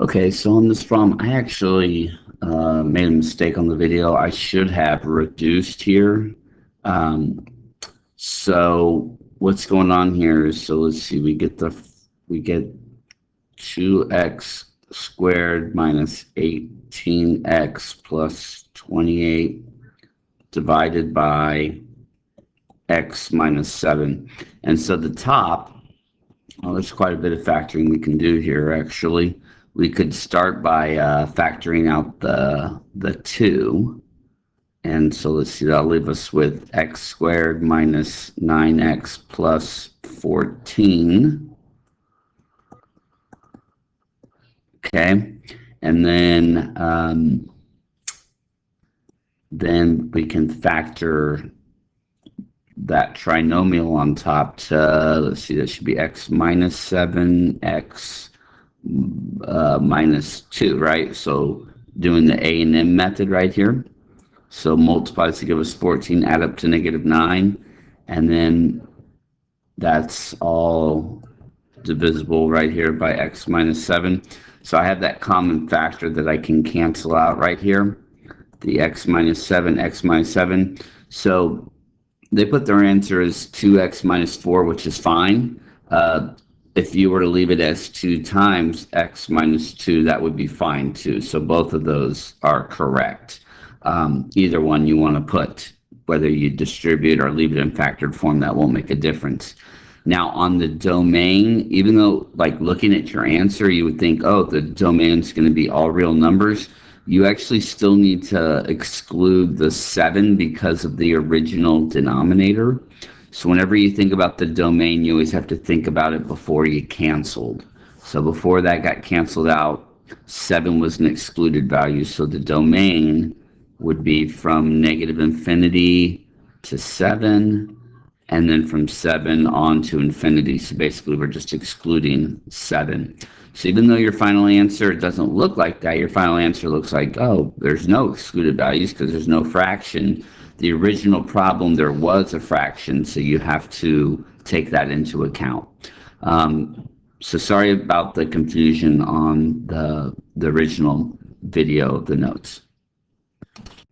Okay, so on this problem, I actually made a mistake on the video. I should have reduced here. Um, so what's going on here is, so let's see, we get 2x squared minus 18x plus 28 divided by x minus 7. And so the top, well, there's quite a bit of factoring we can do here, actually. We could start by factoring out the 2. And so let's see, that'll leave us with x squared minus 9x plus 14. Okay. And then we can factor that trinomial on top to, let's see, that should be x minus 7, x minus 2, right? So doing the A and M method right here. So multiplies to give us 14, add up to negative 9, and then that's all divisible right here by x minus 7. So I have that common factor that I can cancel out right here, the x minus 7, x minus 7. So they put their answer as 2x minus 4, which is fine. If you were to leave it as 2 times x minus 2, that would be fine too. So both of those are correct. Either one you want to put, whether you distribute or leave it in factored form, that won't make a difference. Now on the domain, even though like looking at your answer, you would think, oh, the domain is going to be all real numbers, you actually still need to exclude the 7 because of the original denominator. So whenever you think about the domain, you always have to think about it before you canceled. So before that got canceled out, 7 was an excluded value. So the domain would be from negative infinity to 7, and then from 7 on to infinity. So basically we're just excluding 7. So even though your final answer doesn't look like that, your final answer looks like, oh, there's no excluded values because there's no fraction. The original problem, there was a fraction, so you have to take that into account. So sorry about the confusion on the original video of the notes.